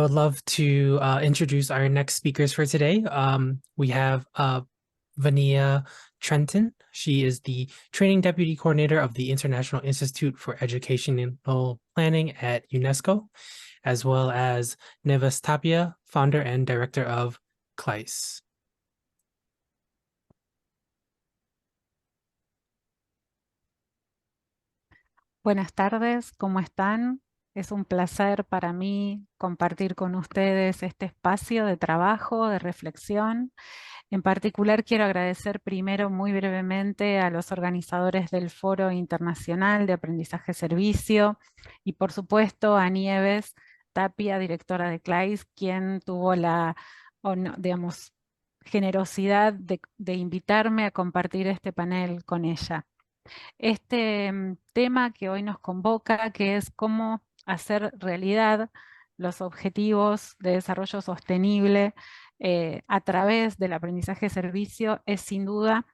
would love to introduce our next speakers for today. We have Vania Trenton. She is the Training Deputy Coordinator of the International Institute for Educational Planning at UNESCO, as well as Neves Tapia, founder and director of CLICE. Buenas tardes, ¿cómo están? Es un placer para mí compartir con ustedes este espacio de trabajo, de reflexión. En particular, quiero agradecer primero muy brevemente a los organizadores del Foro Internacional de Aprendizaje Servicio y, por supuesto, a Nieves Tapia, directora de CLICE, quien tuvo la, digamos, generosidad de invitarme a compartir este panel con ella. Este tema que hoy nos convoca, que es cómo hacer realidad los objetivos de desarrollo sostenible a través del aprendizaje de servicio, es sin duda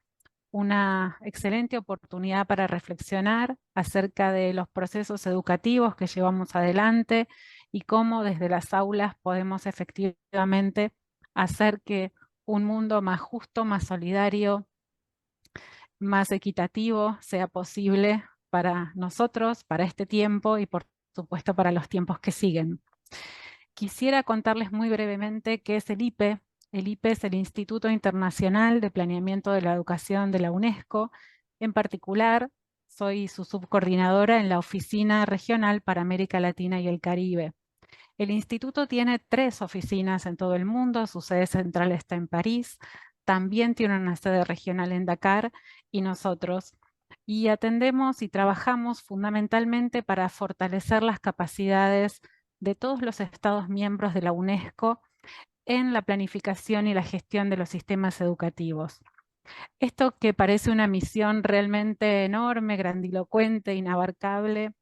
una excelente oportunidad para reflexionar acerca de los procesos educativos que llevamos adelante y cómo desde las aulas podemos efectivamente hacer que un mundo más justo, más solidario, más equitativo sea posible para nosotros, para este tiempo y por supuesto para los tiempos que siguen. Quisiera contarles muy brevemente qué es el IPE. El IPE es el Instituto Internacional de Planeamiento de la Educación de la UNESCO. En particular, soy su subcoordinadora en la Oficina Regional para América Latina y el Caribe. El instituto tiene 3 oficinas en todo el mundo, su sede central está en París, también tiene una sede regional en Dakar y nosotros. Y atendemos y trabajamos fundamentalmente para fortalecer las capacidades de todos los Estados miembros de la UNESCO en la planificación y la gestión de los sistemas educativos. Esto que parece una misión realmente enorme, grandilocuente, inabarcable,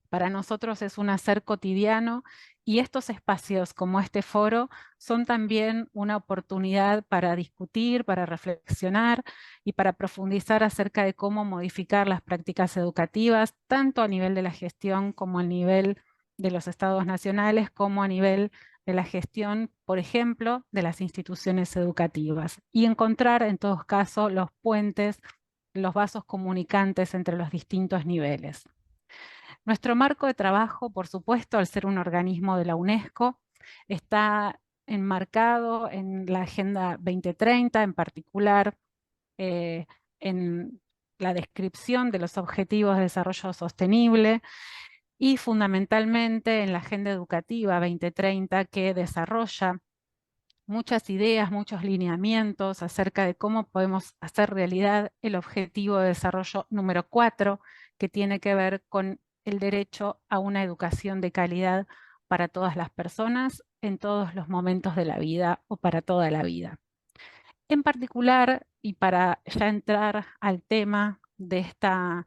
para nosotros es un hacer cotidiano y estos espacios como este foro son también una oportunidad para discutir, para reflexionar y para profundizar acerca de cómo modificar las prácticas educativas, tanto a nivel de la gestión como a nivel de los estados nacionales, como a nivel de la gestión, por ejemplo, de las instituciones educativas. Y encontrar en todos casos los puentes, los vasos comunicantes entre los distintos niveles. Nuestro marco de trabajo, por supuesto, al ser un organismo de la UNESCO, está enmarcado en la Agenda 2030, en particular en la descripción de los Objetivos de Desarrollo Sostenible y fundamentalmente en la Agenda Educativa 2030 que desarrolla muchas ideas, muchos lineamientos acerca de cómo podemos hacer realidad el objetivo de desarrollo número 4, que tiene que ver con el derecho a una educación de calidad para todas las personas en todos los momentos de la vida o para toda la vida. En particular, y para ya entrar al tema de esta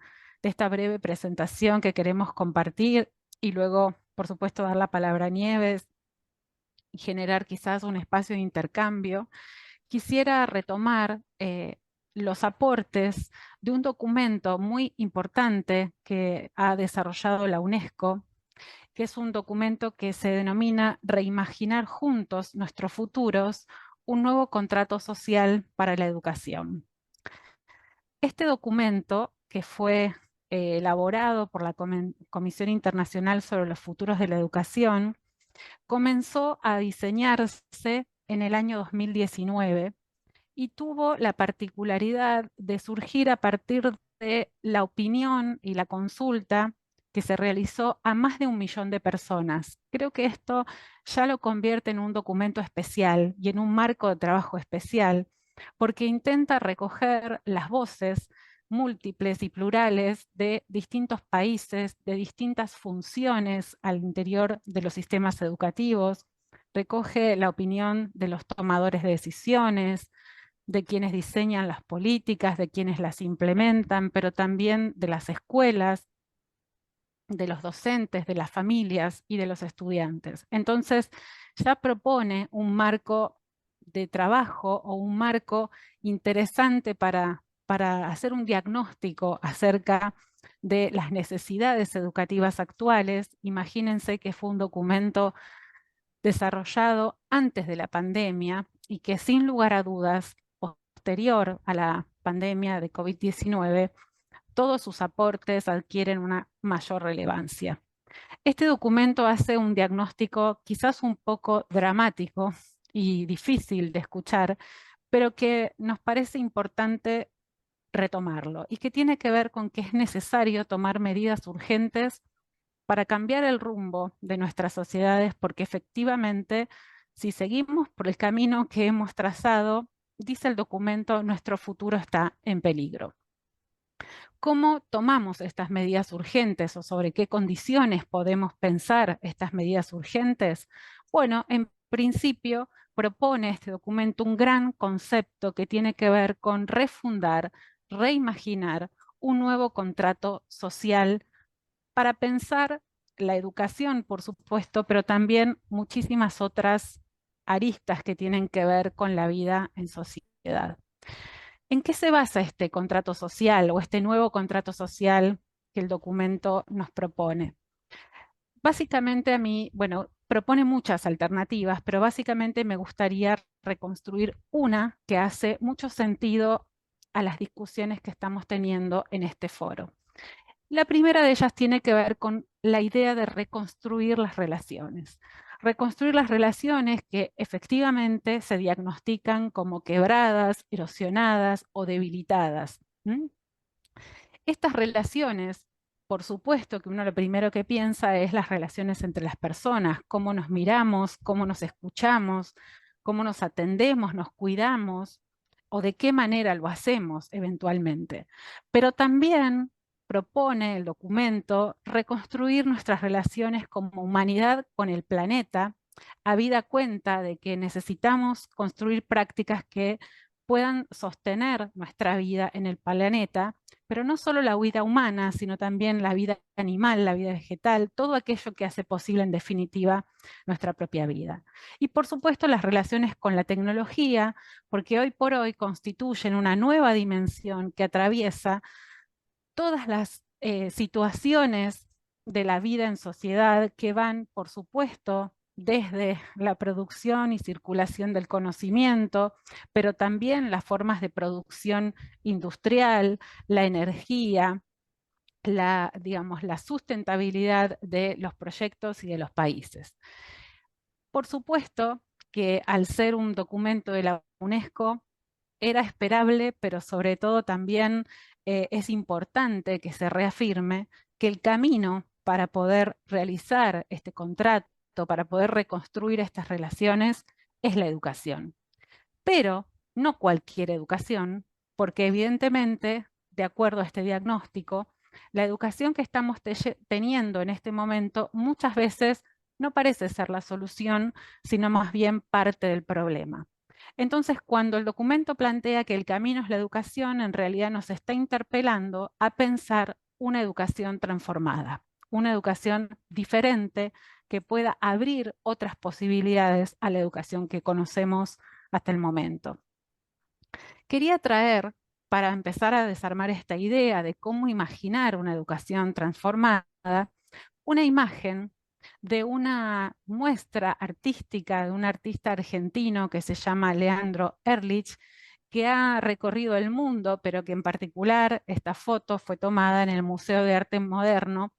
breve presentación que queremos compartir y luego, por supuesto, dar la palabra a Nieves y generar quizás un espacio de intercambio, quisiera retomar los aportes de un documento muy importante que ha desarrollado la UNESCO, que es un documento que se denomina Reimaginar juntos nuestros futuros, un nuevo contrato social para la educación. Este documento, que fue elaborado por la Comisión Internacional sobre los Futuros de la Educación, comenzó a diseñarse en el año 2019 y tuvo la particularidad de surgir a partir de la opinión y la consulta que se realizó a más de 1 millón de personas. Creo que esto ya lo convierte en un documento especial y en un marco de trabajo especial, porque intenta recoger las voces múltiples y plurales de distintos países, de distintas funciones al interior de los sistemas educativos, recoge la opinión de los tomadores de decisiones, de quienes diseñan las políticas, de quienes las implementan, pero también de las escuelas, de los docentes, de las familias y de los estudiantes. Entonces, ya propone un marco de trabajo o un marco interesante para hacer un diagnóstico acerca de las necesidades educativas actuales. Imagínense que fue un documento desarrollado antes de la pandemia y que sin lugar a dudas, posterior a la pandemia de COVID-19, todos sus aportes adquieren una mayor relevancia. Este documento hace un diagnóstico quizás un poco dramático y difícil de escuchar, pero que nos parece importante retomarlo y que tiene que ver con que es necesario tomar medidas urgentes para cambiar el rumbo de nuestras sociedades, porque efectivamente, si seguimos por el camino que hemos trazado, dice el documento, nuestro futuro está en peligro. ¿Cómo tomamos estas medidas urgentes o sobre qué condiciones podemos pensar estas medidas urgentes? Bueno, en principio propone este documento un gran concepto que tiene que ver con refundar, reimaginar un nuevo contrato social para pensar la educación, por supuesto, pero también muchísimas otras aristas que tienen que ver con la vida en sociedad. ¿En qué se basa este contrato social o este nuevo contrato social que el documento nos propone? Básicamente a mí, bueno, propone muchas alternativas, pero básicamente me gustaría reconstruir una que hace mucho sentido a las discusiones que estamos teniendo en este foro. La primera de ellas tiene que ver con la idea de reconstruir las relaciones. Reconstruir las relaciones que efectivamente se diagnostican como quebradas, erosionadas o debilitadas. Estas relaciones, por supuesto que uno lo primero que piensa es las relaciones entre las personas, cómo nos miramos, cómo nos escuchamos, cómo nos atendemos, nos cuidamos o de qué manera lo hacemos eventualmente. Pero también propone el documento reconstruir nuestras relaciones como humanidad con el planeta, habida cuenta de que necesitamos construir prácticas que puedan sostener nuestra vida en el planeta, pero no solo la vida humana, sino también la vida animal, la vida vegetal, todo aquello que hace posible en definitiva nuestra propia vida. Y por supuesto las relaciones con la tecnología, porque hoy por hoy constituyen una nueva dimensión que atraviesa todas las situaciones de la vida en sociedad que van, por supuesto, desde la producción y circulación del conocimiento, pero también las formas de producción industrial, la energía, digamos, la sustentabilidad de los proyectos y de los países. Por supuesto que al ser un documento de la UNESCO, era esperable, pero sobre todo también es importante que se reafirme que el camino para poder realizar este contrato, para poder reconstruir estas relaciones, es la educación. Pero no cualquier educación, porque evidentemente, de acuerdo a este diagnóstico, la educación que estamos teniendo en este momento muchas veces no parece ser la solución, sino más bien parte del problema. Entonces, cuando el documento plantea que el camino es la educación, en realidad nos está interpelando a pensar una educación transformada, una educación diferente que pueda abrir otras posibilidades a la educación que conocemos hasta el momento. Quería traer, para empezar a desarmar esta idea de cómo imaginar una educación transformada, una imagen de una muestra artística de un artista argentino que se llama Leandro Ehrlich, que ha recorrido el mundo, pero que en particular esta foto fue tomada en el Museo de Arte Moderno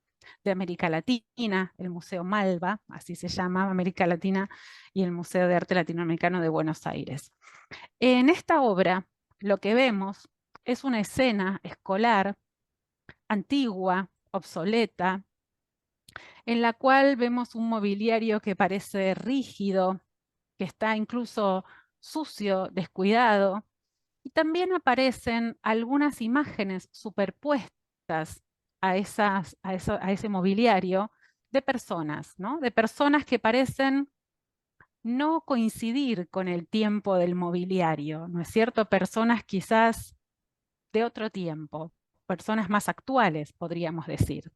de América Latina, el Museo Malva, así se llama, América Latina, y el Museo de Arte Latinoamericano de Buenos Aires. En esta obra lo que vemos es una escena escolar antigua, obsoleta, en la cual vemos un mobiliario que parece rígido, que está incluso sucio, descuidado, y también aparecen algunas imágenes superpuestas a ese mobiliario de personas, ¿no? De personas que parecen no coincidir con el tiempo del mobiliario, ¿no es cierto? Personas quizás de otro tiempo, personas más actuales, podríamos decir.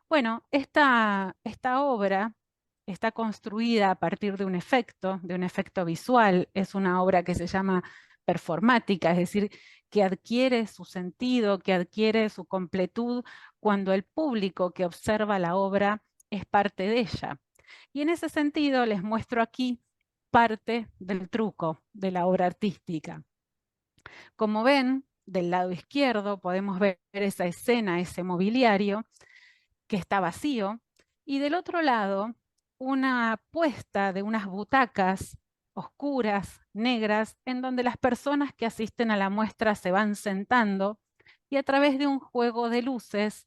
Bueno, esta obra está construida a partir de un efecto visual. Es una obra que se llama performática, es decir, que adquiere su sentido, que adquiere su completud cuando el público que observa la obra es parte de ella. Y en ese sentido les muestro aquí parte del truco de la obra artística. Como ven, del lado izquierdo podemos ver esa escena, ese mobiliario que está vacío, y del otro lado una puesta de unas butacas oscuras, negras, en donde las personas que asisten a la muestra se van sentando y a través de un juego de luces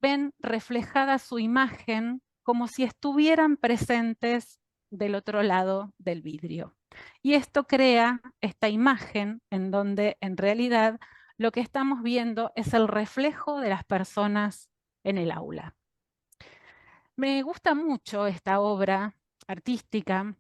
ven reflejada su imagen como si estuvieran presentes del otro lado del vidrio. Y esto crea esta imagen en donde en realidad lo que estamos viendo es el reflejo de las personas en el aula. Me gusta mucho esta obra artística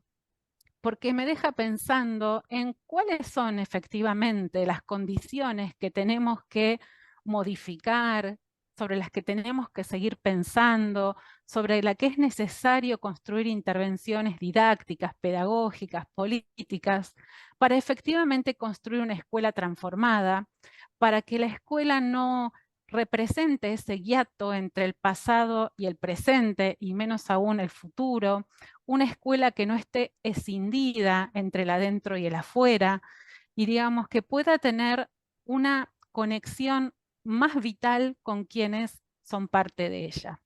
porque me deja pensando en cuáles son efectivamente las condiciones que tenemos que modificar, sobre las que tenemos que seguir pensando, sobre la que es necesario construir intervenciones didácticas, pedagógicas, políticas, para efectivamente construir una escuela transformada, para que la escuela no represente ese hiato entre el pasado y el presente, y menos aún el futuro, una escuela que no esté escindida entre el adentro y el afuera, y digamos que pueda tener una conexión más vital con quienes son parte de ella.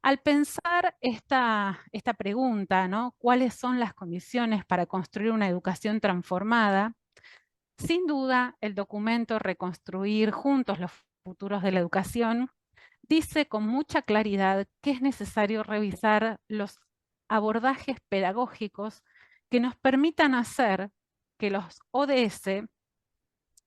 Al pensar esta pregunta, ¿no? ¿Cuáles son las condiciones para construir una educación transformada? Sin duda, el documento Reconstruir Juntos los Futuros de la Educación dice con mucha claridad que es necesario revisar los abordajes pedagógicos que nos permitan hacer que los ODS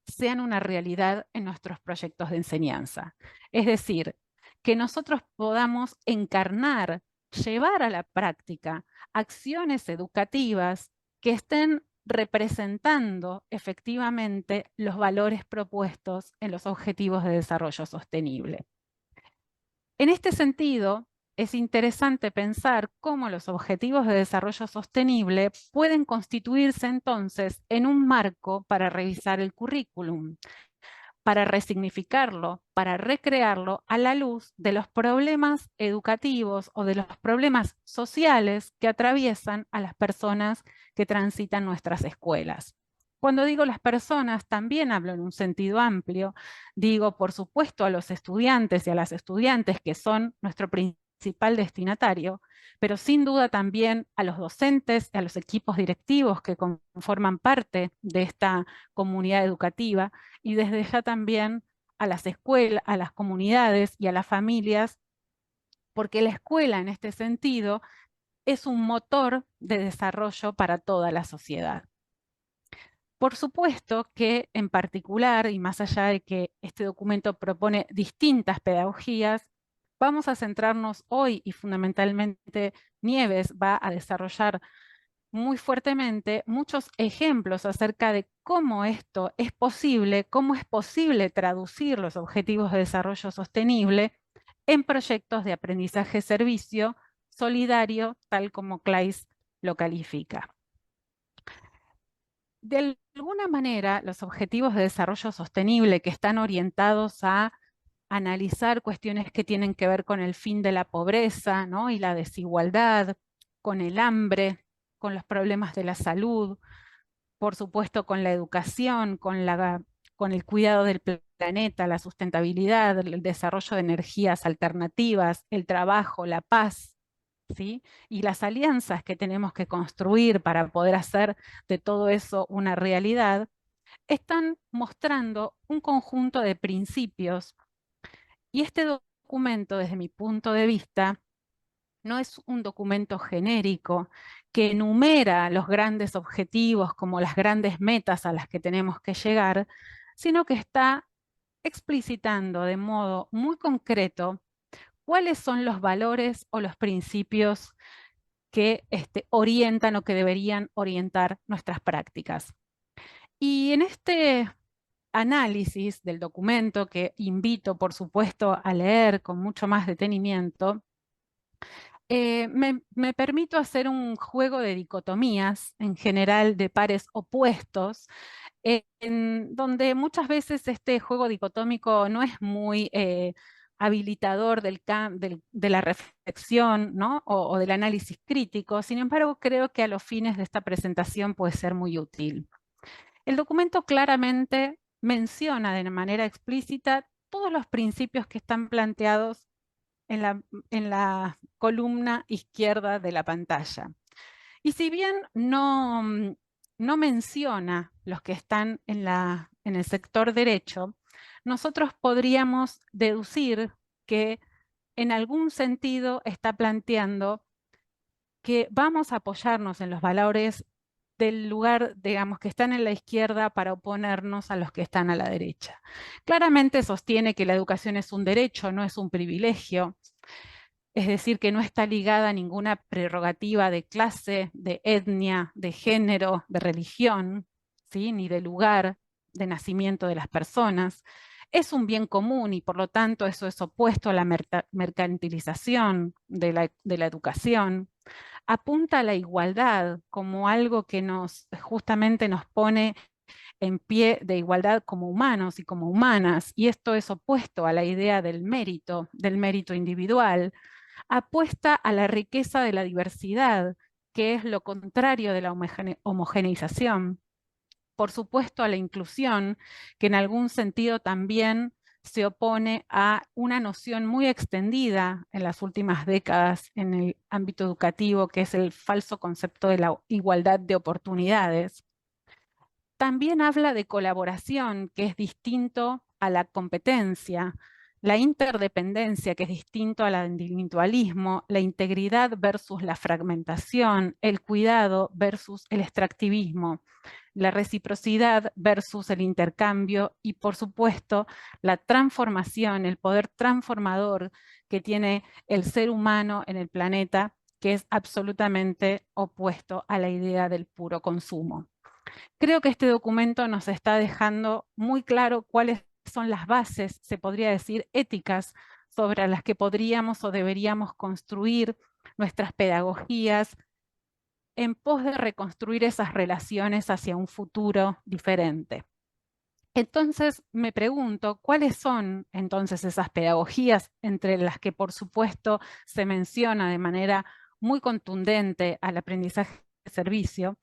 sean una realidad en nuestros proyectos de enseñanza. Es decir, que nosotros podamos encarnar, llevar a la práctica acciones educativas que estén representando efectivamente los valores propuestos en los Objetivos de Desarrollo Sostenible. En este sentido, es interesante pensar cómo los objetivos de desarrollo sostenible pueden constituirse entonces en un marco para revisar el currículum, para resignificarlo, para recrearlo a la luz de los problemas educativos o de los problemas sociales que atraviesan a las personas que transitan nuestras escuelas. Cuando digo las personas, también hablo en un sentido amplio. Digo, por supuesto, a los estudiantes y a las estudiantes, que son nuestro principal destinatario, pero sin duda también a los docentes, a los equipos directivos que conforman parte de esta comunidad educativa, y desde ya también a las escuelas, a las comunidades y a las familias, porque la escuela en este sentido es un motor de desarrollo para toda la sociedad. Por supuesto que en particular, y más allá de que este documento propone distintas pedagogías, vamos a centrarnos hoy, y fundamentalmente Nieves va a desarrollar muy fuertemente muchos ejemplos acerca de cómo esto es posible, cómo es posible traducir los objetivos de desarrollo sostenible en proyectos de aprendizaje-servicio solidario, tal como Claes lo califica. De alguna manera, los objetivos de desarrollo sostenible que están orientados a analizar cuestiones que tienen que ver con el fin de la pobreza, ¿no? Y la desigualdad, con el hambre, con los problemas de la salud, por supuesto con la educación, con el cuidado del planeta, la sustentabilidad, el desarrollo de energías alternativas, el trabajo, la paz, ¿sí? Y las alianzas que tenemos que construir para poder hacer de todo eso una realidad, están mostrando un conjunto de principios. Y este documento, desde mi punto de vista, no es un documento genérico que enumera los grandes objetivos como las grandes metas a las que tenemos que llegar, sino que está explicitando de modo muy concreto cuáles son los valores o los principios que orientan o que deberían orientar nuestras prácticas. Y en este análisis del documento, que invito, por supuesto, a leer con mucho más detenimiento, me permito hacer un juego de dicotomías, en general de pares opuestos, en donde muchas veces este juego dicotómico no es muy habilitador de la reflexión, ¿no? O del análisis crítico. Sin embargo, creo que a los fines de esta presentación puede ser muy útil. El documento claramente menciona de manera explícita todos los principios que están planteados en la columna izquierda de la pantalla. Y si bien no menciona los que están en el sector derecho, nosotros podríamos deducir que en algún sentido está planteando que vamos a apoyarnos en los valores del lugar, digamos, que están en la izquierda para oponernos a los que están a la derecha. Claramente sostiene que la educación es un derecho, no es un privilegio, es decir, que no está ligada a ninguna prerrogativa de clase, de etnia, de género, de religión, ¿sí? Ni de lugar de nacimiento de las personas. Es un bien común y por lo tanto eso es opuesto a la mercantilización de la educación. Apunta a la igualdad como algo que justamente nos pone en pie de igualdad como humanos y como humanas, y esto es opuesto a la idea del mérito individual. Apuesta a la riqueza de la diversidad, que es lo contrario de la homogeneización. Por supuesto, a la inclusión, que en algún sentido también se opone a una noción muy extendida en las últimas décadas en el ámbito educativo, que es el falso concepto de la igualdad de oportunidades. También habla de colaboración, que es distinto a la competencia, la interdependencia, que es distinto al individualismo, la integridad versus la fragmentación, el cuidado versus el extractivismo, la reciprocidad versus el intercambio y, por supuesto, la transformación, el poder transformador que tiene el ser humano en el planeta, que es absolutamente opuesto a la idea del puro consumo. Creo que este documento nos está dejando muy claro cuáles son las bases, se podría decir, éticas sobre las que podríamos o deberíamos construir nuestras pedagogías en pos de reconstruir esas relaciones hacia un futuro diferente. Entonces me pregunto, ¿cuáles son entonces esas pedagogías entre las que por supuesto se menciona de manera muy contundente al aprendizaje de servicio?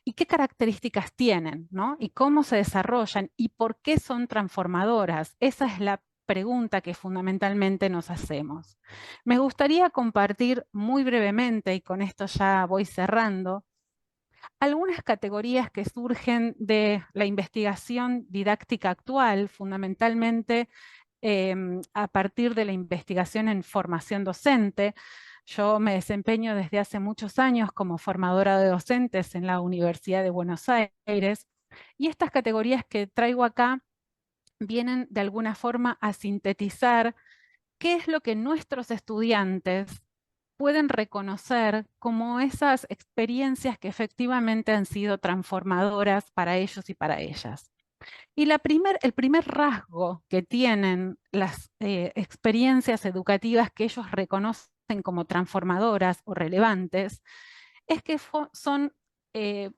¿Y qué características tienen, ¿no? ¿Y cómo se desarrollan? ¿Y por qué son transformadoras? Esa es la pregunta que fundamentalmente nos hacemos. Me gustaría compartir muy brevemente, y con esto ya voy cerrando, algunas categorías que surgen de la investigación didáctica actual, fundamentalmente a partir de la investigación en formación docente. Yo me desempeño desde hace muchos años como formadora de docentes en la Universidad de Buenos Aires, y estas categorías que traigo acá vienen de alguna forma a sintetizar qué es lo que nuestros estudiantes pueden reconocer como esas experiencias que efectivamente han sido transformadoras para ellos y para ellas. Y el primer rasgo que tienen las experiencias educativas que ellos reconocen como transformadoras o relevantes es que son eh,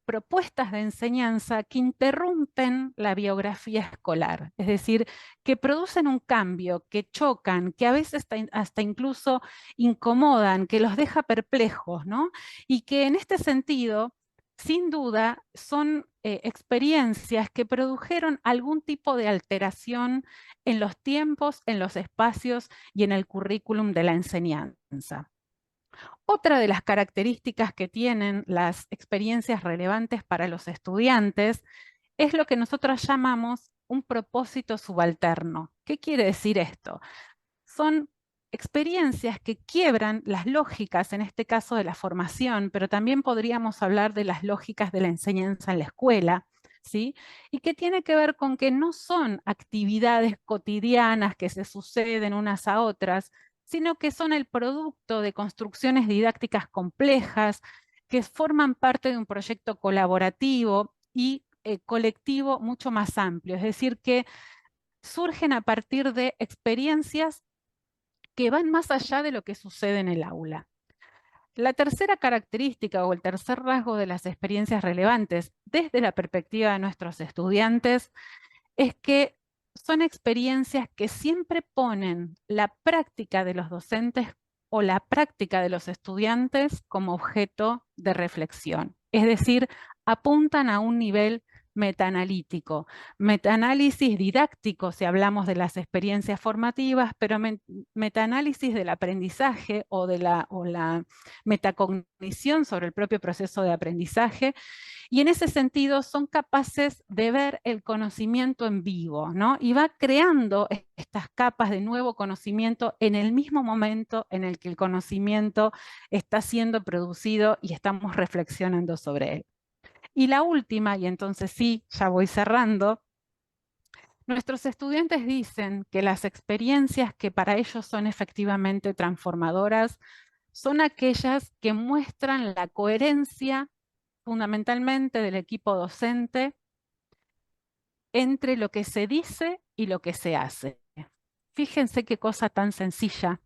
propuestas de enseñanza que interrumpen la biografía escolar, es decir, que producen un cambio, que chocan, que a veces hasta incluso incomodan, que los deja perplejos, ¿no? Y que en este sentido, sin duda, son experiencias que produjeron algún tipo de alteración en los tiempos, en los espacios y en el currículum de la enseñanza. Otra de las características que tienen las experiencias relevantes para los estudiantes es lo que nosotros llamamos un propósito subalterno. ¿Qué quiere decir esto? Son experiencias que quiebran las lógicas, en este caso de la formación, pero también podríamos hablar de las lógicas de la enseñanza en la escuela, ¿sí? Y que tiene que ver con que no son actividades cotidianas que se suceden unas a otras, sino que son el producto de construcciones didácticas complejas que forman parte de un proyecto colaborativo y colectivo mucho más amplio, es decir, que surgen a partir de experiencias que van más allá de lo que sucede en el aula. La tercera característica o el tercer rasgo de las experiencias relevantes desde la perspectiva de nuestros estudiantes es que son experiencias que siempre ponen la práctica de los docentes o la práctica de los estudiantes como objeto de reflexión. Es decir, apuntan a un nivel metaanalítico, metaanálisis didáctico si hablamos de las experiencias formativas, pero metaanálisis del aprendizaje o la metacognición sobre el propio proceso de aprendizaje. Y en ese sentido son capaces de ver el conocimiento en vivo, ¿no? Y va creando estas capas de nuevo conocimiento en el mismo momento en el que el conocimiento está siendo producido y estamos reflexionando sobre él. Y la última, y entonces sí, ya voy cerrando, nuestros estudiantes dicen que las experiencias que para ellos son efectivamente transformadoras son aquellas que muestran la coherencia fundamentalmente del equipo docente entre lo que se dice y lo que se hace. Fíjense qué cosa tan sencilla,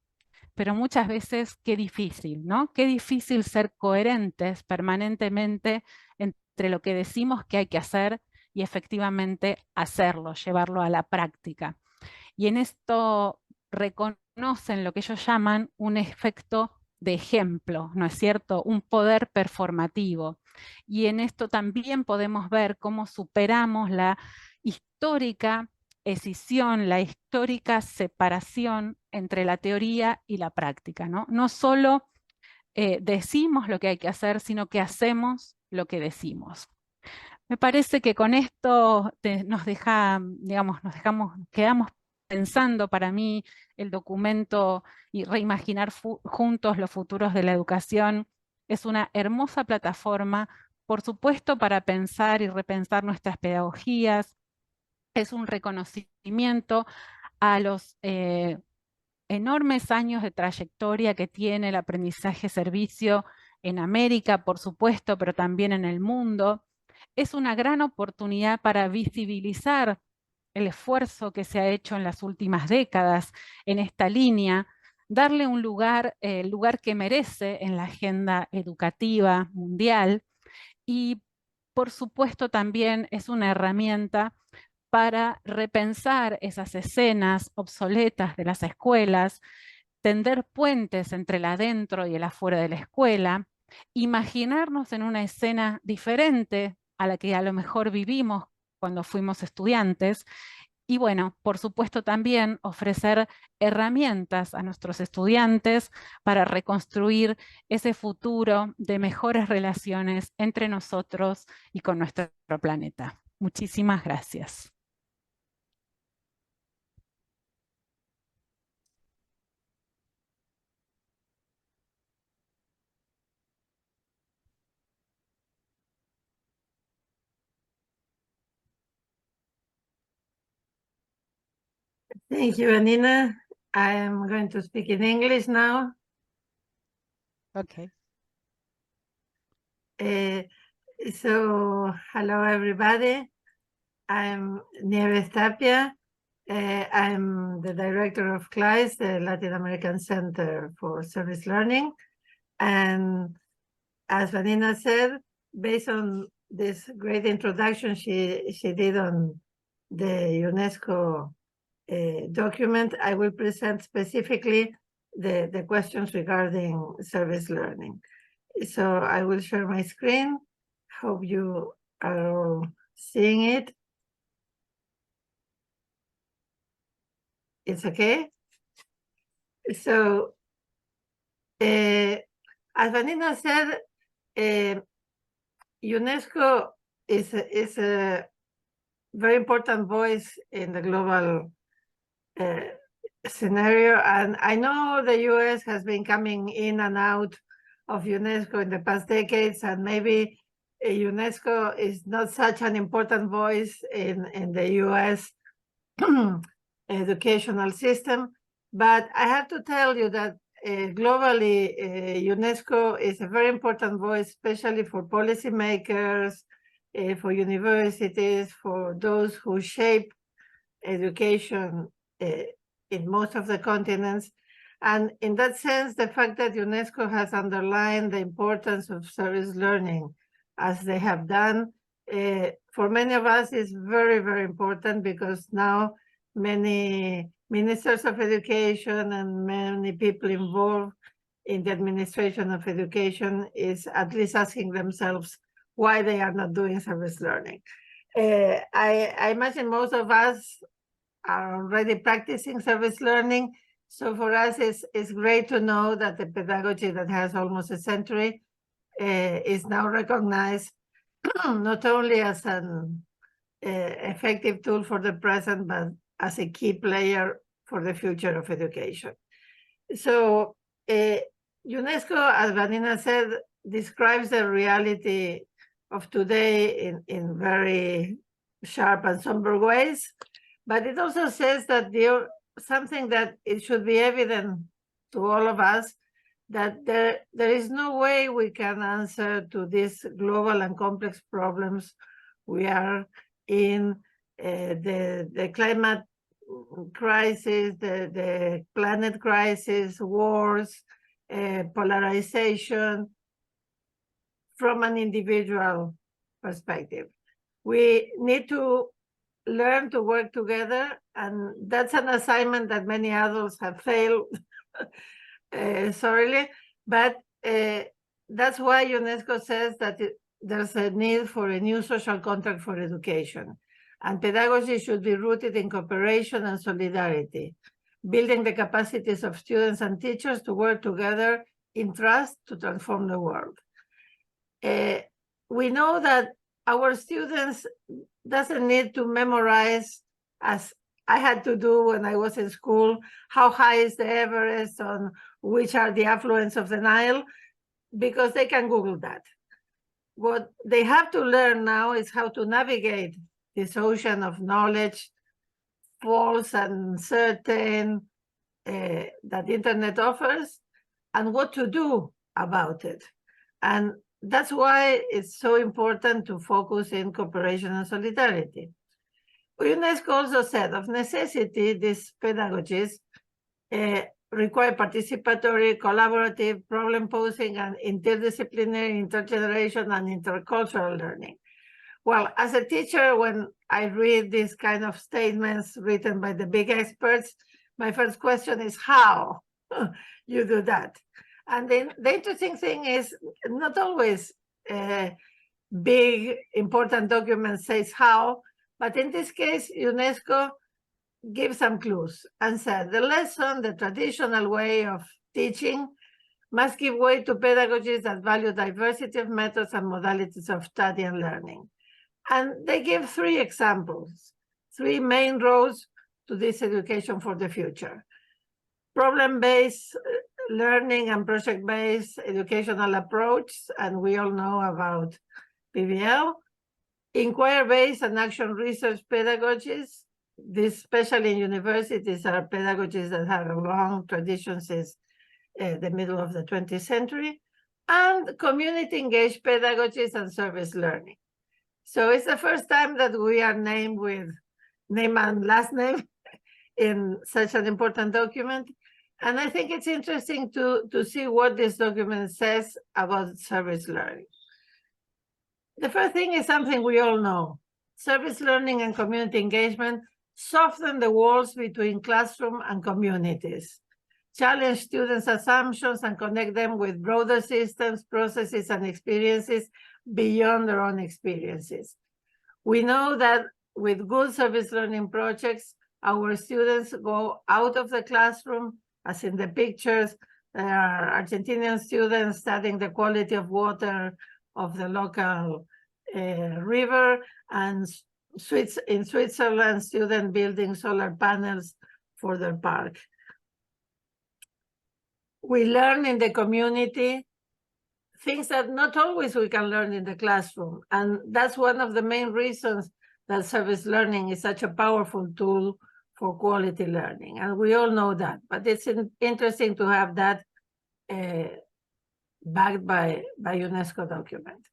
pero muchas veces qué difícil, ¿no? Qué difícil ser coherentes permanentemente entre lo que decimos que hay que hacer y efectivamente hacerlo, llevarlo a la práctica. Y en esto reconocen lo que ellos llaman un efecto de ejemplo, ¿no es cierto? Un poder performativo. Y en esto también podemos ver cómo superamos la histórica escisión, la histórica separación entre la teoría y la práctica, ¿no? No solo decimos lo que hay que hacer, sino que hacemos lo que decimos. Me parece que con esto nos quedamos pensando para mí el documento y reimaginar juntos los futuros de la educación. Es una hermosa plataforma, por supuesto, para pensar y repensar nuestras pedagogías. Es un reconocimiento a los enormes años de trayectoria que tiene el aprendizaje-servicio en América, por supuesto, pero también en el mundo. Es una gran oportunidad para visibilizar el esfuerzo que se ha hecho en las últimas décadas en esta línea, darle un lugar, el lugar que merece en la agenda educativa mundial y, por supuesto, también es una herramienta para repensar esas escenas obsoletas de las escuelas, tender puentes entre el adentro y el afuera de la escuela, imaginarnos en una escena diferente a la que a lo mejor vivimos cuando fuimos estudiantes y bueno, por supuesto también ofrecer herramientas a nuestros estudiantes para reconstruir ese futuro de mejores relaciones entre nosotros y con nuestro planeta. Muchísimas gracias. Thank you, Anina. I am going to speak in English now. Okay. So, hello, everybody. I'm Nieves Tapia. I'm the director of CLAIS, the Latin American Center for Service Learning. And as Vanina said, based on this great introduction she did on the UNESCO document, I will present specifically the questions regarding service learning. So I will share my screen. Hope you are all seeing it. It's okay? So, as Vanina said, UNESCO is a very important voice in the global scenario. And I know the US has been coming in and out of UNESCO in the past decades, and maybe UNESCO is not such an important voice in the US educational system. But I have to tell you that globally, UNESCO is a very important voice, especially for policymakers, for universities, for those who shape education in most of the continents. And in that sense, the fact that UNESCO has underlined the importance of service learning, as they have done, for many of us is very, very important, because now many ministers of education and many people involved in the administration of education is at least asking themselves why they are not doing service learning. I imagine most of us are already practicing service learning. So for us, it's great to know that the pedagogy that has almost a century is now recognized not only as an effective tool for the present, but as a key player for the future of education. So UNESCO, as Vanina said, describes the reality of today in very sharp and somber ways, but it also says that something that it should be evident to all of us, that there is no way we can answer to these global and complex problems we are in, the climate crisis, the planet crisis, wars, polarization, from an individual perspective. We need to learn to work together, and that's an assignment that many adults have failed sorely, but that's why UNESCO says that there's a need for a new social contract for education, and pedagogy should be rooted in cooperation and solidarity, building the capacities of students and teachers to work together in trust to transform the world. We know that our students doesn't need to memorize, as I had to do when I was in school, how high is the Everest, on which are the affluents of the Nile, because they can Google that. What they have to learn now is how to navigate this ocean of knowledge, false and certain, that the internet offers, and what to do about it. And that's why it's so important to focus in cooperation and solidarity. UNESCO also said, of necessity, these pedagogies require participatory, collaborative, problem-posing, and interdisciplinary, intergenerational, and intercultural learning. Well, as a teacher, when I read these kind of statements written by the big experts, my first question is how you do that. And then the interesting thing is not always big, important document says how, but in this case, UNESCO gives some clues and said the lesson, the traditional way of teaching, must give way to pedagogies that value diversity of methods and modalities of study and learning. And they give 3 examples, 3 main roads to this education for the future. Problem-based learning and project-based educational approach, and we all know about PBL. Inquiry-based and action research pedagogies, these, especially in universities, are pedagogies that have a long tradition since the middle of the 20th century, and community-engaged pedagogies and service learning. So it's the first time that we are named with name and last name in such an important document. And I think it's interesting to see what this document says about service learning. The first thing is something we all know. Service learning and community engagement soften the walls between classroom and communities, challenge students' assumptions, and connect them with broader systems, processes, and experiences beyond their own experiences. We know that with good service learning projects, our students go out of the classroom, as in the pictures. There are Argentinian students studying the quality of water of the local river, and in Switzerland, students building solar panels for their park. We learn in the community things that not always we can learn in the classroom. And that's one of the main reasons that service learning is such a powerful tool for quality learning. And we all know that, but it's interesting to have that backed by UNESCO document.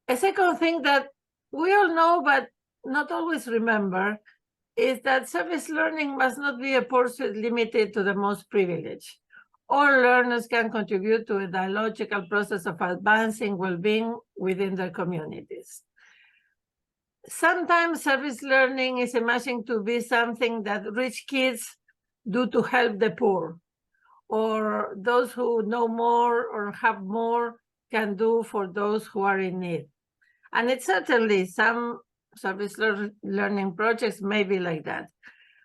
A second thing that we all know, but not always remember, is that service learning must not be a pursuit limited to the most privileged. All learners can contribute to a dialogical process of advancing well-being within their communities. sometimes service learning is imagined to be something that rich kids do to help the poor, or those who know more or have more can do for those who are in need. And it's certainly some service learning projects may be like that.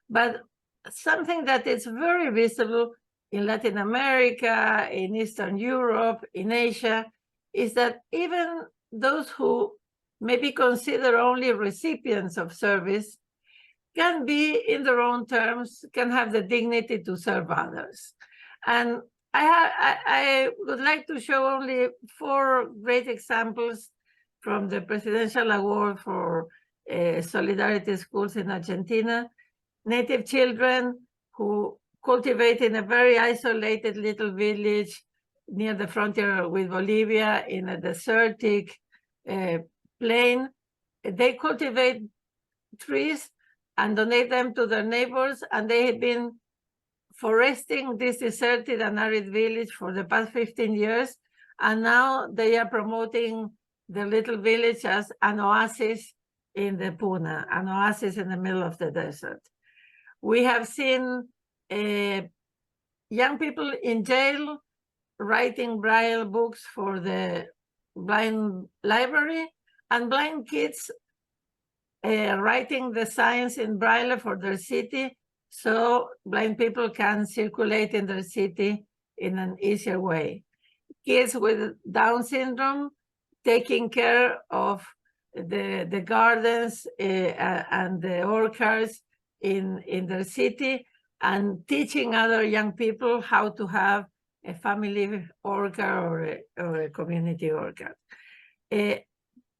But something that is very visible in Latin America, in Eastern Europe, in Asia, is that even those who maybe consider only recipients of service can be, in their own terms, can have the dignity to serve others. And I would like to show only 4 great examples from the Presidential Award for Solidarity Schools in Argentina. Native children who cultivate in a very isolated little village near the frontier with Bolivia in a desertic plain. They cultivate trees and donate them to their neighbors, and they have been foresting this deserted and arid village for the past 15 years, and now they are promoting the little village as an oasis in the Puna, an oasis in the middle of the desert. We have seen young people in jail writing Braille books for the blind library, and blind kids writing the signs in Braille for their city, so blind people can circulate in their city in an easier way. Kids with Down syndrome taking care of the gardens and the orchards in their city, and teaching other young people how to have a family orchard or a community orchard.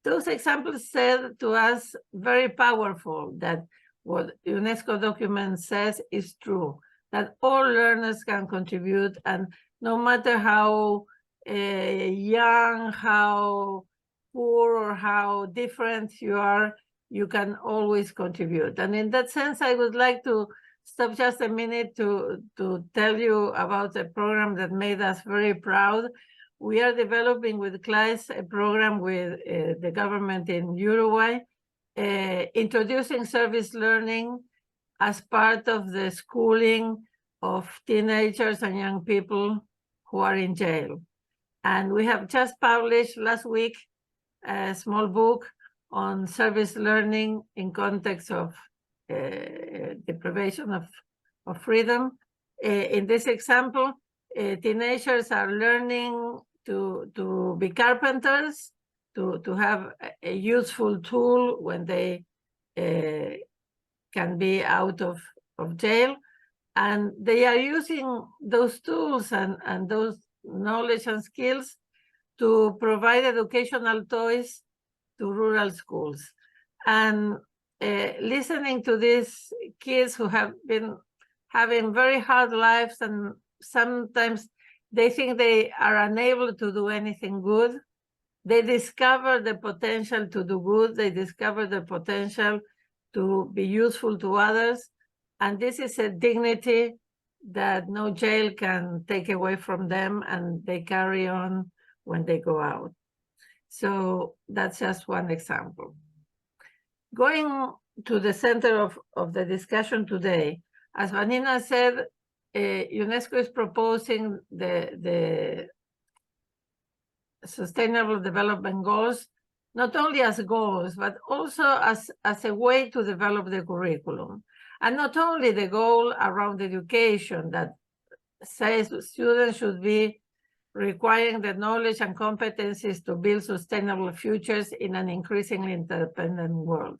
Those examples said to us very powerful that what UNESCO document says is true, that all learners can contribute, and no matter how young, how poor, or how different you are, you can always contribute. And in that sense, I would like to stop just a minute to tell you about a program that made us very proud. We are developing with CLAES a program with the government in Uruguay, introducing service learning as part of the schooling of teenagers and young people who are in jail. And we have just published last week a small book on service learning in context of deprivation of freedom. In this example, teenagers are learning to be carpenters, to have a useful tool when they can be out of jail. And they are using those tools and those knowledge and skills to provide educational toys to rural schools. And listening to these kids who have been having very hard lives, and sometimes they think they are unable to do anything good, they discover the potential to do good, they discover the potential to be useful to others. And this is a dignity that no jail can take away from them, and they carry on when they go out. So that's just one example. Going to the center of the discussion today, as Vanina said, UNESCO is proposing the Sustainable Development Goals, not only as goals, but also as a way to develop the curriculum. And not only the goal around education that says students should be requiring the knowledge and competencies to build sustainable futures in an increasingly interdependent world.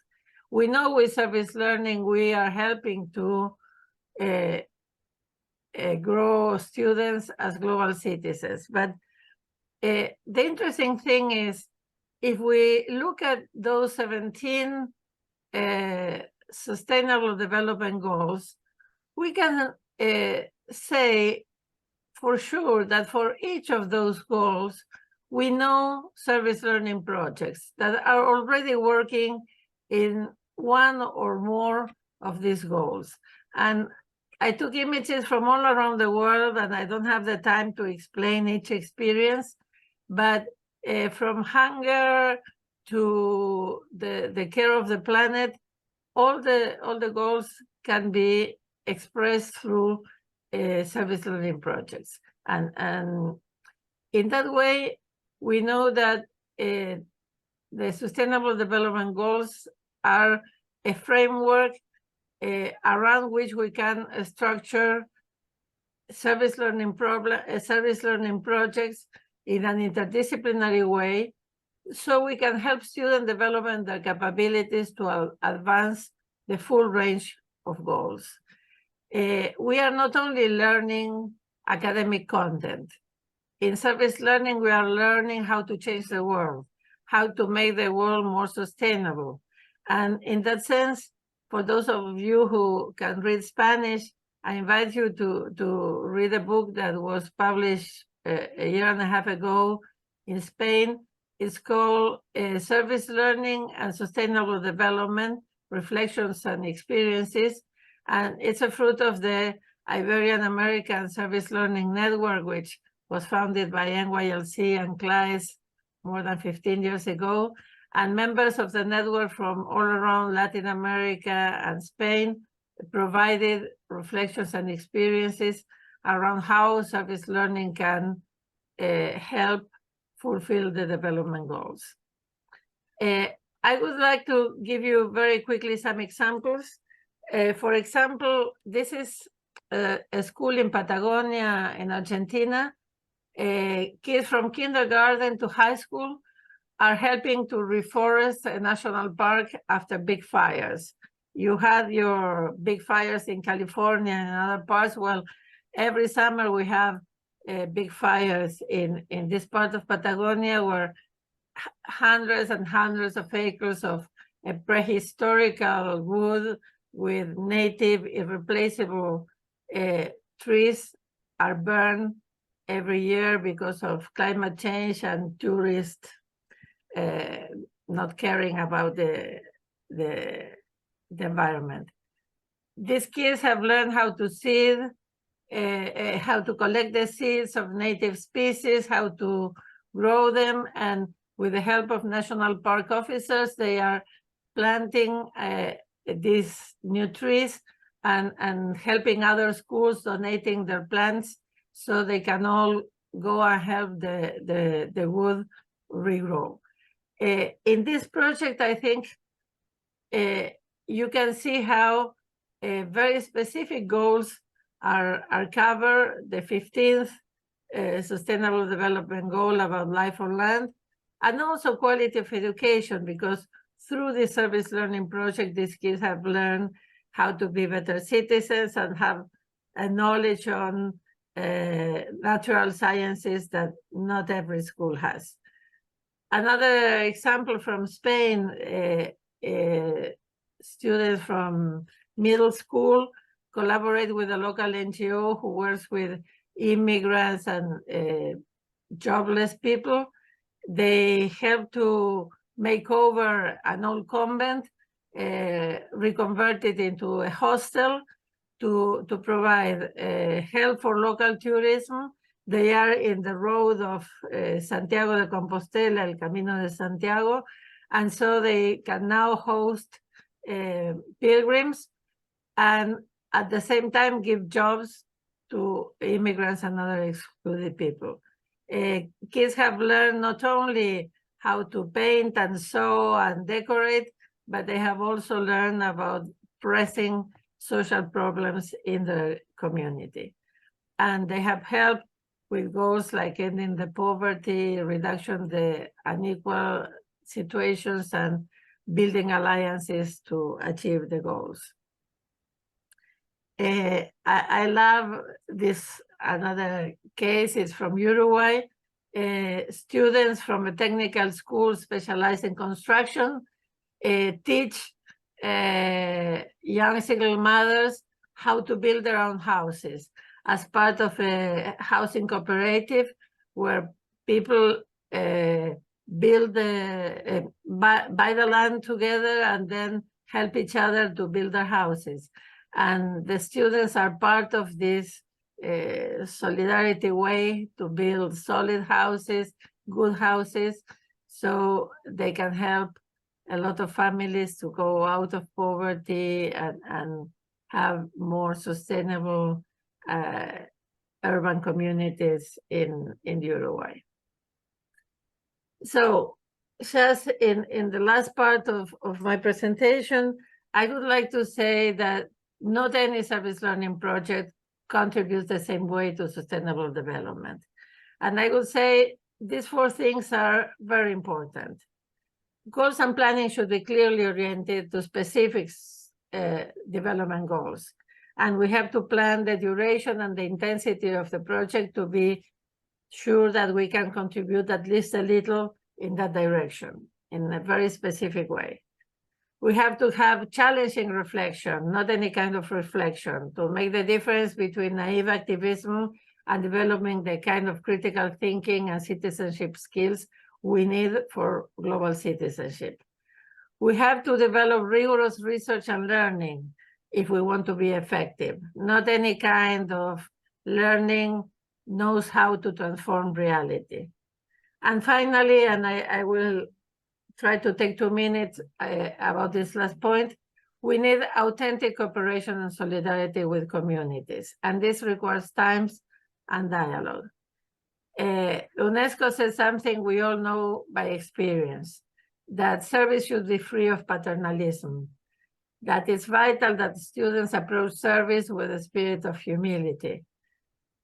We know with service learning, we are helping to grow students as global citizens. But the interesting thing is, if we look at those 17 Sustainable Development Goals, we can say for sure that for each of those goals, we know service learning projects that are already working in one or more of these goals. And I took images from all around the world, and I don't have the time to explain each experience, but from hunger to the care of the planet, all the goals can be expressed through service learning projects. And in that way, we know that the Sustainable Development Goals are a framework around which we can structure service learning projects in an interdisciplinary way, so we can help student development their capabilities to advance the full range of goals. We are not only learning academic content. In service learning, we are learning how to change the world, how to make the world more sustainable. And in that sense, for those of you who can read Spanish, I invite you to read a book that was published a year and a half ago in Spain. It's called Service Learning and Sustainable Development, Reflections and Experiences. And it's a fruit of the Iberian American Service Learning Network, which was founded by NYLC and CLAES more than 15 years ago. And members of the network from all around Latin America and Spain provided reflections and experiences around how service learning can help fulfill the development goals. I would like to give you very quickly some examples. For example, this is a school in Patagonia in Argentina. Kids from kindergarten to high school are helping to reforest a national park after big fires. You had your big fires in California and other parts. Well, every summer we have big fires in this part of Patagonia, where hundreds and hundreds of acres of a prehistorical wood with native irreplaceable trees are burned every year because of climate change and tourists not caring about the environment. These kids have learned how to seed, how to collect the seeds of native species, how to grow them, and with the help of national park officers, they are planting these new trees and helping other schools donating their plants so they can all go and help the wood regrow. In this project, I think you can see how very specific goals are covered. The 15th Sustainable Development Goal about life on land, and also quality of education, because through the service learning project, these kids have learned how to be better citizens and have a knowledge on natural sciences that not every school has. Another example from Spain, students from middle school collaborate with a local NGO who works with immigrants and jobless people. They help to make over an old convent, reconvert it into a hostel to provide help for local tourism. They are in the road of Santiago de Compostela, El Camino de Santiago, and so they can now host pilgrims and at the same time give jobs to immigrants and other excluded people. Kids have learned not only how to paint and sew and decorate, but they have also learned about pressing social problems in the community. And they have helped with goals like ending the poverty, reduction the unequal situations, and building alliances to achieve the goals. I love this, another case, it's from Uruguay. Students from a technical school specialized in construction teach young single mothers how to build their own houses as part of a housing cooperative where people build buy the land together and then help each other to build their houses. And the students are part of this solidarity way to build solid houses, good houses. so they can help a lot of families to go out of poverty and have more sustainable urban communities in Uruguay. So just in the last part of my presentation, I would like to say that not any service learning project contributes the same way to sustainable development. And I would say these four things are very important. Goals and planning should be clearly oriented to specific development goals. And we have to plan the duration and the intensity of the project to be sure that we can contribute at least a little in that direction in a very specific way. We have to have challenging reflection, not any kind of reflection, to make the difference between naive activism and developing the kind of critical thinking and citizenship skills we need for global citizenship. We have to develop rigorous research and learning if we want to be effective. Not any kind of learning knows how to transform reality. And finally, and I will try to take 2 minutes about this last point, we need authentic cooperation and solidarity with communities. And this requires time and dialogue. UNESCO says something we all know by experience, that service should be free of paternalism, that it's vital that students approach service with a spirit of humility,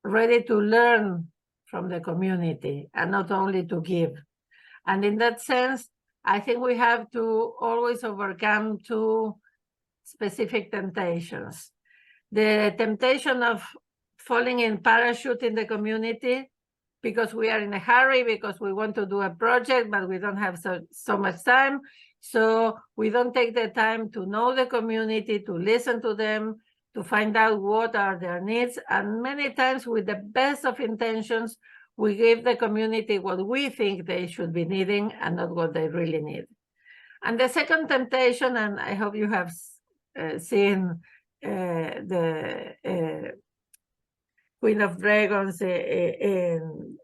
ready to learn from the community and not only to give. And in that sense, I think we have to always overcome two specific temptations. The temptation of falling in parachute in the community because we are in a hurry, because we want to do a project, but we don't have so much time. So we don't take the time to know the community, to listen to them, to find out what are their needs. And many times with the best of intentions, we give the community what we think they should be needing and not what they really need. And the second temptation, and I hope you have seen the Queen of Dragons in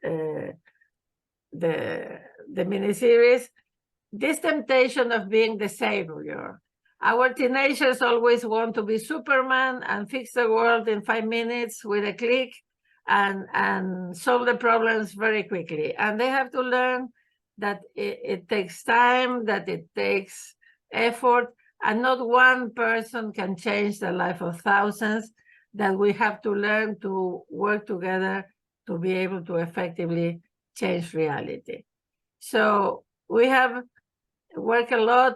the miniseries, this temptation of being the savior. Our teenagers always want to be Superman and fix the world in 5 minutes with a click and solve the problems very quickly. And they have to learn that it takes time, that it takes effort, and not one person can change the life of thousands, that we have to learn to work together to be able to effectively change reality. So we have worked a lot,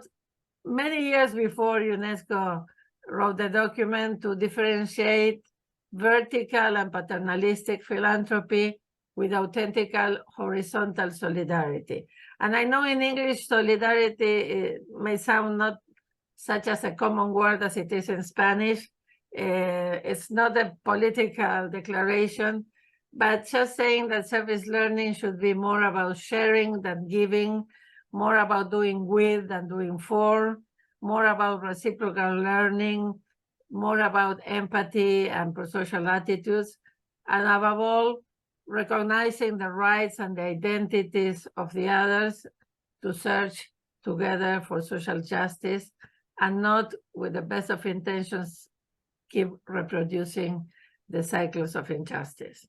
many years before UNESCO wrote the document, to differentiate vertical and paternalistic philanthropy with authentic horizontal solidarity. And I know in English, solidarity may sound not such as a common word as it is in Spanish. It's not a political declaration, but just saying that service learning should be more about sharing than giving, more about doing with than doing for, more about reciprocal learning, more about empathy and pro-social attitudes, and above all, recognizing the rights and the identities of the others to search together for social justice, and not with the best of intentions keep reproducing the cycles of injustice.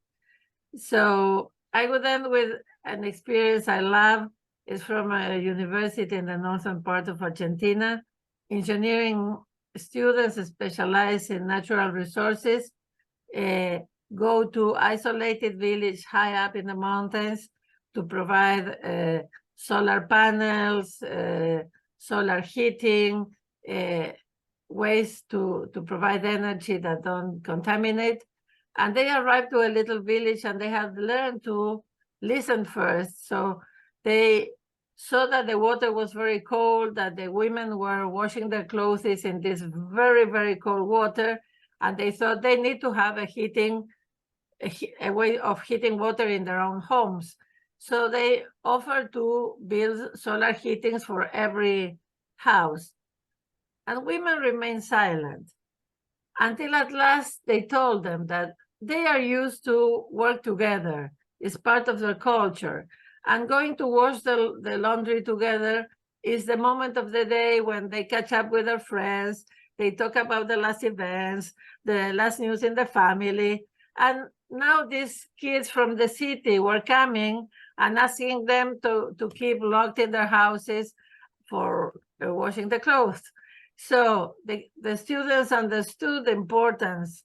So I would end with an experience I love. It's from a university in the northern part of Argentina. Engineering students specialized in natural resources go to isolated village high up in the mountains to provide solar panels, solar heating, ways to provide energy that don't contaminate. And they arrived to a little village and they had learned to listen first. So they saw that the water was very cold, that the women were washing their clothes in this very, very cold water. And they thought they need to have a way of heating water in their own homes. So they offered to build solar heatings for every house. And women remained silent until at last they told them that they are used to work together. It's part of their culture. And going to wash the laundry together is the moment of the day when they catch up with their friends. They talk about the last events, the last news in the family. And now these kids from the city were coming and asking them to keep locked in their houses for washing the clothes. So the students understood the importance,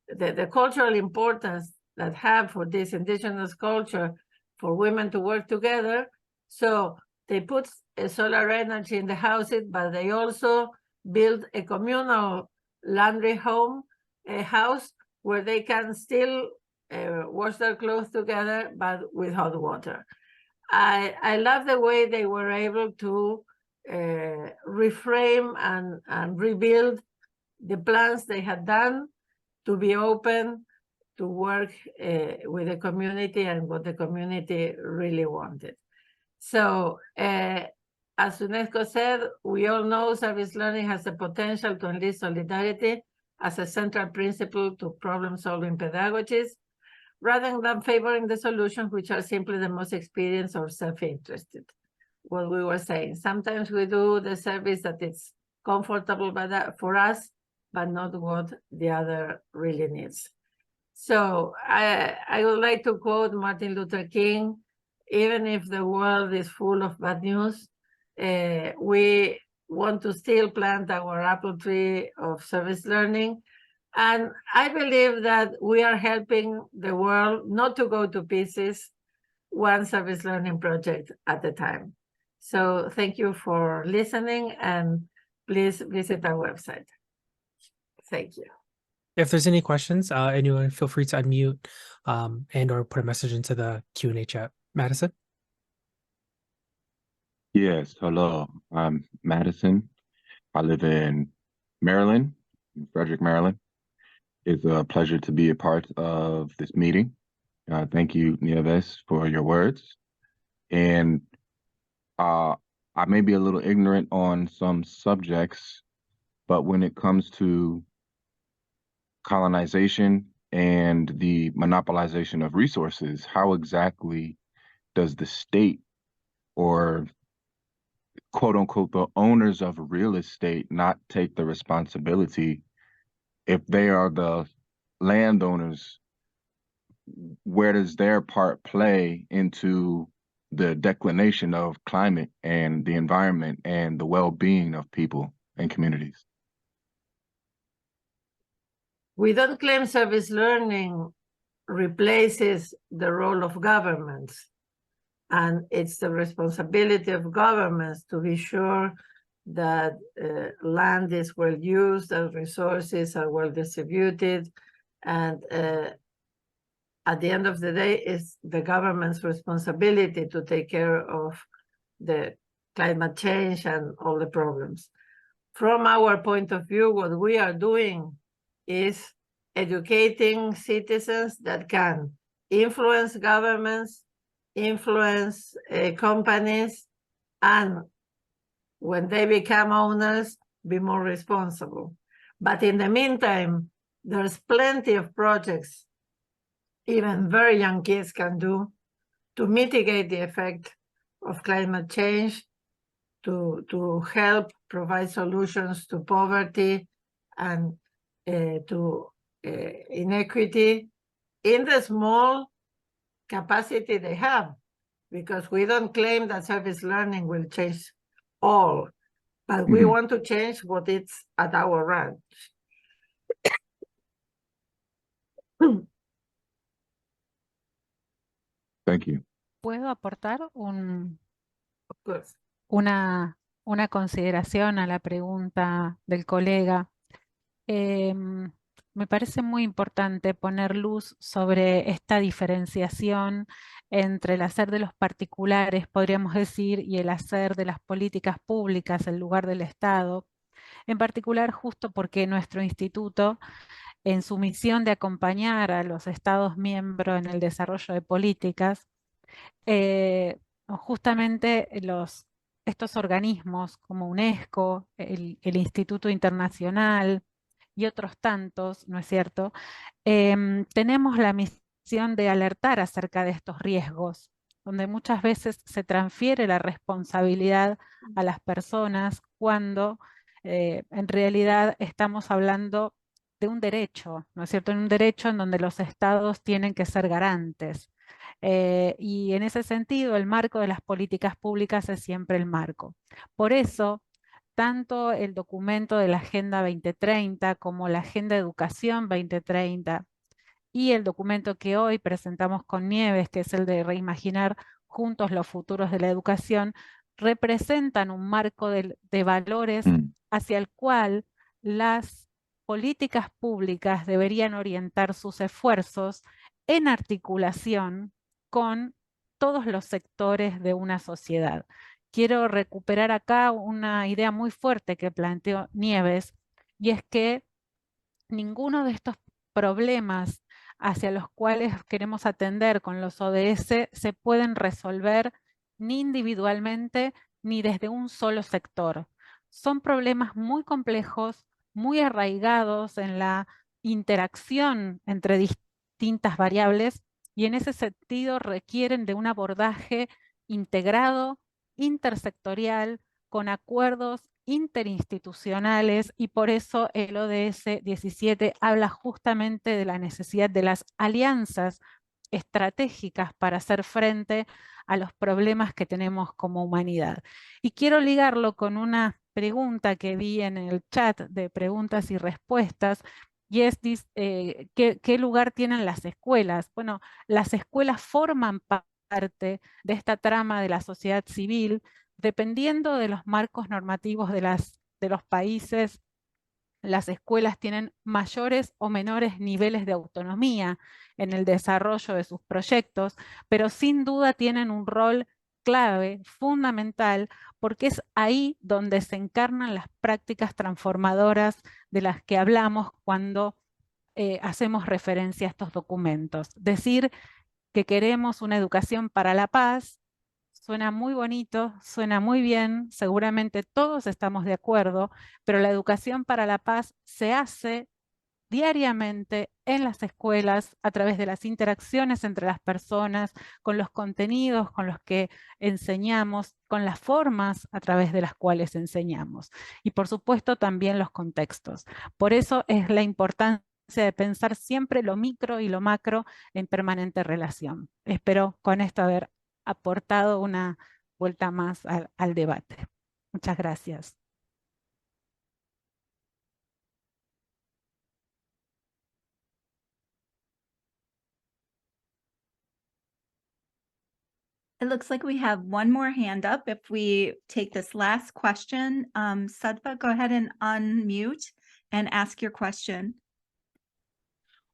the cultural importance that have for this indigenous culture for women to work together. So they put solar energy in the houses, but they also build a communal laundry house where they can still wash their clothes together, but with hot water. I love the way they were able to reframe and rebuild the plans they had done to be open to work with the community and what the community really wanted. So as UNESCO said, we all know service learning has the potential to enlist solidarity as a central principle to problem-solving pedagogies, rather than favoring the solutions which are simply the most experienced or self-interested. What we were saying, sometimes we do the service that it's comfortable for us, but not what the other really needs. So I would like to quote Martin Luther King: even if the world is full of bad news, we want to still plant our apple tree of service learning. And I believe that we are helping the world not to go to pieces, one service learning project at a time. So thank you for listening, and please visit our website. Thank you. If there's any questions, anyone feel free to unmute and or put a message into the Q&A chat. Madison? Yes, hello. I'm Madison. I live in Maryland, Frederick, Maryland. It's a pleasure to be a part of this meeting. Thank you, Nieves, for your words. And I may be a little ignorant on some subjects, but when it comes to colonization and the monopolization of resources, how exactly does the state, or quote unquote, the owners of real estate, not take the responsibility? If they are the landowners, where does their part play into the declination of climate and the environment and the well-being of people and communities? We don't claim service learning replaces the role of governments. And it's the responsibility of governments to be sure that land is well used and resources are well distributed. And at the end of the day, it's the government's responsibility to take care of the climate change and all the problems. From our point of view, what we are doing is educating citizens that can influence governments, influence companies, and when they become owners, be more responsible. But in the meantime, there's plenty of projects even very young kids can do to mitigate the effect of climate change, to help provide solutions to poverty and to inequity in the small capacity they have, because we don't claim that service learning will change all, but we want to change what is at our range. Thank you. ¿Puedo aportar Of course. una consideración a la pregunta del colega? Me parece muy importante poner luz sobre esta diferenciación entre el hacer de los particulares, podríamos decir, y el hacer de las políticas públicas en lugar del Estado. En particular, justo porque nuestro instituto, en su misión de acompañar a los Estados miembros en el desarrollo de políticas, justamente estos organismos como UNESCO, el Instituto Internacional y otros tantos, ¿no es cierto? Tenemos la misión de alertar acerca de estos riesgos. donde muchas veces se transfiere la responsabilidad a las personas cuando en realidad estamos hablando de un derecho, ¿no es cierto? En un derecho en donde los estados tienen que ser garantes. Y en ese sentido, el marco de las políticas públicas es siempre el marco. Por eso, tanto el documento de la Agenda 2030 como la Agenda de Educación 2030 y el documento que hoy presentamos con Nieves, que es el de reimaginar juntos los futuros de la educación, representan un marco de valores hacia el cual las políticas públicas deberían orientar sus esfuerzos en articulación con todos los sectores de una sociedad. Quiero recuperar acá una idea muy fuerte que planteó Nieves, y es que ninguno de estos problemas hacia los cuales queremos atender con los ODS se pueden resolver ni individualmente ni desde un solo sector. Son problemas muy complejos, muy arraigados en la interacción entre distintas variables y en ese sentido requieren de un abordaje integrado, intersectorial, con acuerdos interinstitucionales, y por eso el ODS 17 habla justamente de la necesidad de las alianzas estratégicas para hacer frente a los problemas que tenemos como humanidad. Y quiero ligarlo con una pregunta que vi en el chat de preguntas y respuestas, y es ¿qué lugar tienen las escuelas? Bueno, las escuelas forman parte de esta trama de la sociedad civil. Dependiendo de los marcos normativos de los países, las escuelas tienen mayores o menores niveles de autonomía en el desarrollo de sus proyectos, pero sin duda tienen un rol clave, fundamental, porque es ahí donde se encarnan las prácticas transformadoras de las que hablamos cuando hacemos referencia a estos documentos. Decir que queremos una educación para la paz suena muy bonito, suena muy bien, seguramente todos estamos de acuerdo, pero la educación para la paz se hace diariamente en las escuelas a través de las interacciones entre las personas, con los contenidos con los que enseñamos, con las formas a través de las cuales enseñamos. Y por supuesto también los contextos. Por eso es la importancia de pensar siempre lo micro y lo macro en permanente relación. Espero con esto haber aportado una vuelta más al debate. Muchas gracias. It looks like we have one more hand up. If we take this last question, Sadva, go ahead and unmute and ask your question.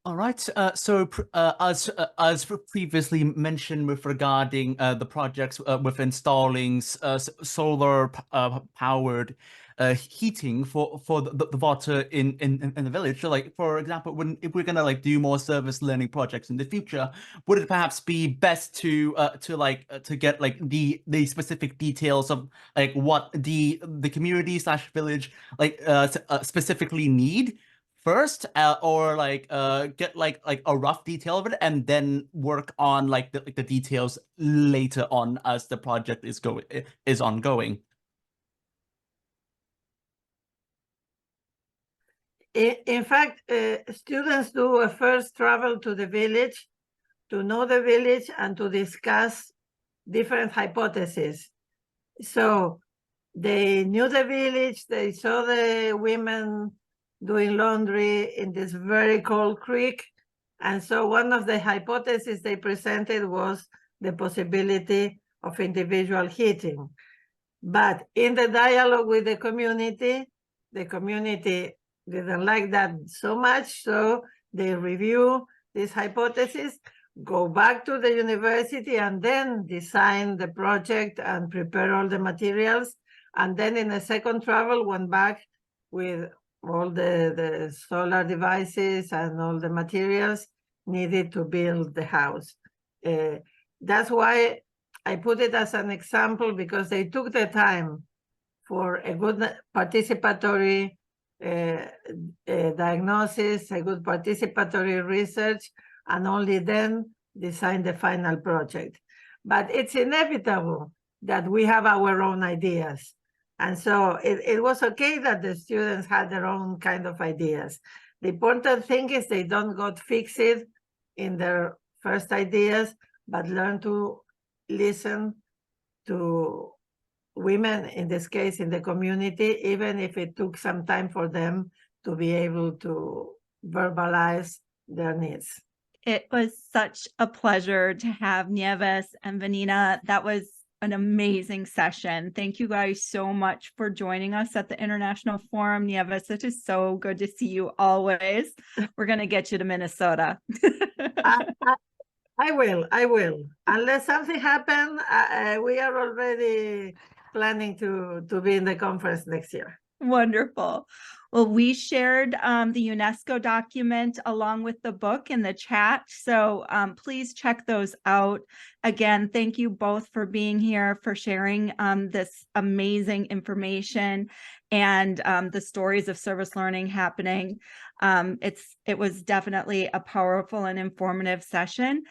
All right. So as previously mentioned, with regarding the projects with installing solar powered heating for the water in the village. So, like, for example, if we're gonna like do more service learning projects in the future, would it perhaps be best to get like the specific details of like what the community / village like specifically need first, or like get like a rough detail of it and then work on like the details later on as the project is ongoing? In fact, students do a first travel to the village to know the village and to discuss different hypotheses. So they knew the village, they saw the women doing laundry in this very cold creek. And so one of the hypotheses they presented was the possibility of individual heating. But in the dialogue with the community didn't like that so much, so they review this hypothesis, go back to the university, and then design the project and prepare all the materials. And then in a second travel, went back with all the solar devices and all the materials needed to build the house. That's why I put it as an example, because they took the time for a good participatory diagnosis, a good participatory research, and only then design the final project. but it's inevitable that we have our own ideas. And so it was okay that the students had their own kind of ideas. The important thing is they don't get fixed in their first ideas, but learn to listen to women, in this case, in the community, even if it took some time for them to be able to verbalize their needs. It was such a pleasure to have Nieves and Vanina. That was an amazing session. Thank you guys so much for joining us at the International Forum. Nieves, it is so good to see you always. We're going to get you to Minnesota. I will. Unless something happens, we are already planning to be in the conference next year. Wonderful. Well, we shared the UNESCO document along with the book in the chat. So please check those out. Again, thank you both for being here, for sharing this amazing information and the stories of service learning happening. It was definitely a powerful and informative session.